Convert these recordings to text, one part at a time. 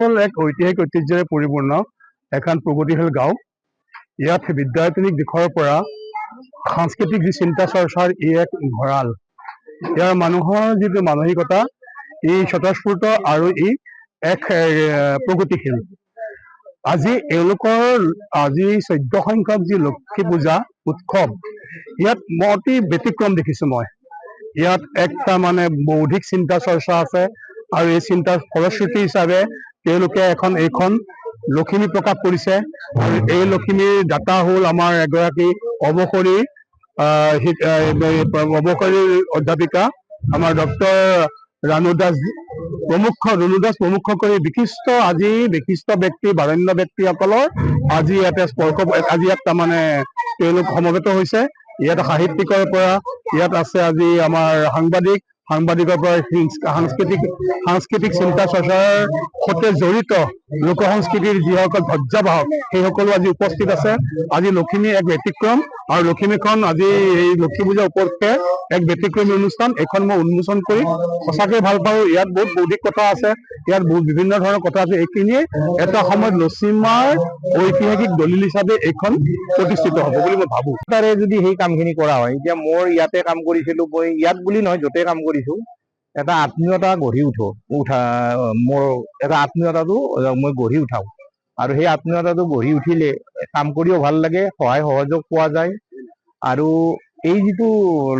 এক ঐতিহাসিক ঐতিহ্যৰে পৰিপূৰ্ণ এখন প্ৰগতিশীল গাঁও। ইয়াত বিদ্যায়তনিক দিশৰ পৰা সাংস্কৃতিক যি চিন্তা চৰ্চাৰ ই এক ভঁৰাল। ইয়াৰ মানুহৰ যিটো মানসিকতা ই স্বতঃস্ফূৰ্ত আৰু ই এক প্ৰগতিশীল। আজি এওঁলোকৰ 14 সংখ্যক যি লক্ষী পূজা উৎসৱ, ইয়াত মই অতি ব্যতিক্ৰম দেখিছোঁ। মই ইয়াত একটা বৌদ্ধিক চিন্তা চৰ্চা আছে আৰু এই চিন্তাৰ ফলশ্ৰুতি হিচাপে তেওঁলোকে এইখন লখিমী প্ৰকাশ কৰিছে। আৰু এই লখিমীৰ দাতা হ'ল আমাৰ এগৰাকী অৱসৰী অধ্যাপিকা আমাৰ ডক্টৰ ৰাণু দাস প্ৰমুখ কৰি বিশিষ্ট ব্যক্তি বাৰণ্য ব্যক্তিসকলৰ আজি ইয়াতে ইয়াত তেওঁলোক সমবেত হৈছে। ইয়াত সাহিত্যিকৰ পৰা ইয়াত আছে আজি আমাৰ সাংবাদিকৰ পৰা সাংস্কৃতিক চিন্তা চৰ্চাৰ সৈতে জড়িত লোক সংস্কৃতিৰ যিসকল ধ্বজাবাহক সেইসকলো আজি উপস্থিত আছে। আজি লখিমী এক ব্যতিক্ৰম আৰু লখিমীখন আজি এই লক্ষী পূজা উপলক্ষে এক ব্যতিক্ৰমী অনুষ্ঠান। এইখন মই উন্মোচন কৰি সঁচাকৈ ভাল পাওঁ। ইয়াত বহুত বৌদ্ধিক কথা আছে, ইয়াত বিভিন্ন ধৰণৰ কথা আছে। এইখিনিয়ে এটা সময়ত লছিমাৰ ঐতিহাসিক দলিল হিচাপে এইখন প্ৰতিষ্ঠিত হ'ব বুলি মই ভাবোঁ। তাৰে যদি সেই কামখিনি কৰা হয়, এতিয়া মোৰ ইয়াতে কাম কৰিছিলোঁ, মই ইয়াত বুলি নহয় য'তে কাম কৰিছোঁ, এটা আত্মীয়তা গঢ়ি মোৰ এটা আত্মীয়তাটো মই গঢ়ি উঠাওঁ। আৰু সেই আত্মীয়তাটো গঢ়ি উঠিলে কাম কৰিও ভাল লাগে, সহায় সহযোগ পোৱা যায়। আৰু এই যিটো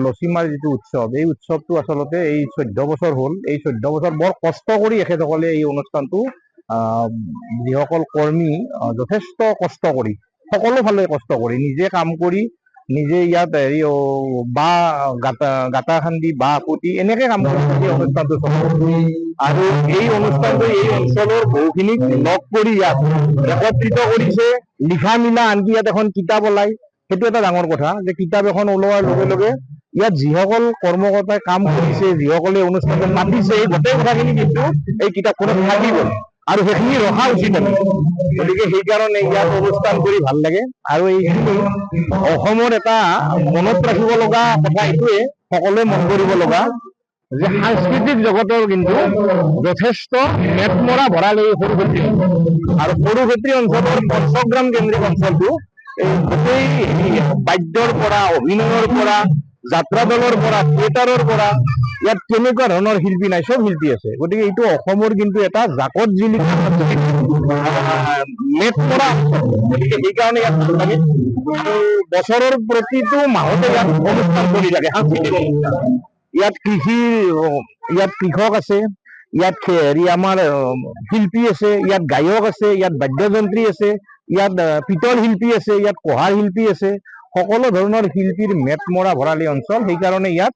লছিমাৰ যিটো উৎসৱ, এই উৎসৱটো আচলতে এই 14 বছৰ হ'ল। এই 14 বছৰ বৰ কষ্ট কৰি এখেতসকলে এই অনুষ্ঠানটো যিসকল কৰ্মী যথেষ্ট কষ্ট কৰি, সকলো ফালে কষ্ট কৰি, নিজে কাম কৰি, নিজে ইয়াত গাঁটা খান্দি পুতি এনেকে কাম কৰি এই অনুষ্ঠানটো চলায়। আৰু এই অনুষ্ঠানটো এই অঞ্চলৰ বহুখিনিক লগ কৰি ইয়াত একত্ৰিত কৰিছে, লিখা মিলা, আনকি ইয়াত এখন কিতাপ ওলাই। সেইটো এটা ডাঙৰ কথা যে কিতাপ এখন ওলোৱাৰ লগে লগে ইয়াত যিসকল কৰ্মকৰ্তাই কাম কৰিছে, যিসকলে অনুষ্ঠানটো মাতিছে, এই গোটেই কথাখিনি কিন্তু এই কিতাপখনত থাকিব আৰু সেইখিনি ৰখা উচিত। গতিকে সেইকাৰণে ইয়াত অনুষ্ঠান কৰি ভাল লাগে। আৰু এইখিনি অসমৰ এটা মনত ৰাখিব লগা কথা এইটোৱে, সকলোৱে মন কৰিব লগা যে সাংস্কৃতিক জগতৰ কিন্তু যথেষ্ট মেটমৰা ভঁৰাল এই সৰুক্ষেত্ৰী আৰু সৰুক্ষেত্ৰী অঞ্চলৰ পঞ্চগ্ৰাম কেন্দ্ৰিক অঞ্চলটো এই গোটেই বাদ্যৰ পৰা, অভিনয়ৰ পৰা, যাত্ৰা দলৰ পৰা, থিয়েটাৰৰ পৰা ইয়াত কেনেকুৱা ধৰণৰ শিল্পী নাই, চব শিল্পী আছে। গতিকে এইটো অসমৰ কিন্তু এটা জাকত জিলিকা মেটমৰা। গতিকে সেইকাৰণে ইয়াত ভাল লাগে। আৰু বছৰৰ প্ৰতিটো মাহতে ইয়াত অনুষ্ঠান চলি থাকে সাংস্কৃতিক অনুষ্ঠান। ইয়াত কৃষক আছে, ইয়াত আমাৰ শিল্পী আছে, ইয়াত গায়ক আছে, ইয়াত বাদ্যযন্ত্ৰী আছে, ইয়াত পিতল শিল্পী আছে, ইয়াত কঁহাৰ শিল্পী আছে, সকলো ধৰণৰ শিল্পীৰ মেটমৰা ভঁৰাল এই অঞ্চল। সেইকাৰণে ইয়াত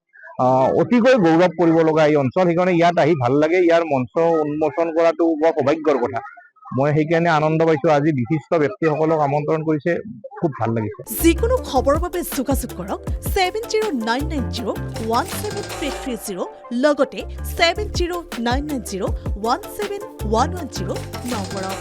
অতিকৈ গৌৰৱ কৰিব লগা এই অঞ্চল। সেইকাৰণে ইয়াত আহি ভাল লাগে। ইয়াৰ মঞ্চ উন্মোচন কৰাটো বৰ সৌভাগ্যৰ কথা। মই সেইকাৰণে আনন্দ পাইছোঁ। আজি বিশিষ্ট ব্যক্তিসকলক আমন্ত্ৰণ কৰিছে, খুব ভাল লাগিছে। যিকোনো খবৰৰ বাবে যোগাযোগ কৰক 7099017330 লগতে 7099017110 নম্বৰত।